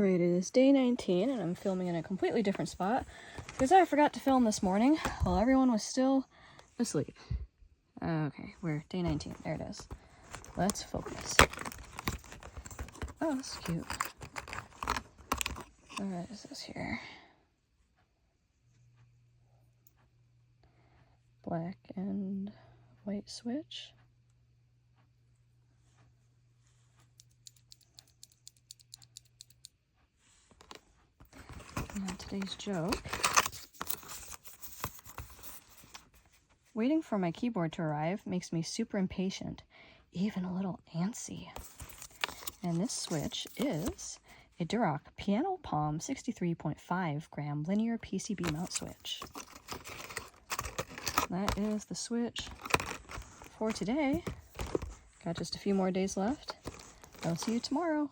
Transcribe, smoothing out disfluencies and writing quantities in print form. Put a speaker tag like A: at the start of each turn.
A: It is day 19 and I'm filming in a completely different spot because I forgot to film this morning while everyone was still asleep. Okay, we're day 19. There it is. Let's focus. Oh, that's cute. What is this here? Black and white switch. And today's joke. Waiting for my keyboard to arrive makes me super impatient, even a little antsy. And this switch is a Durock Piano Palm 63.5 gram linear PCB mount switch. That is the switch for today. Got just a few more days left. I'll see you tomorrow.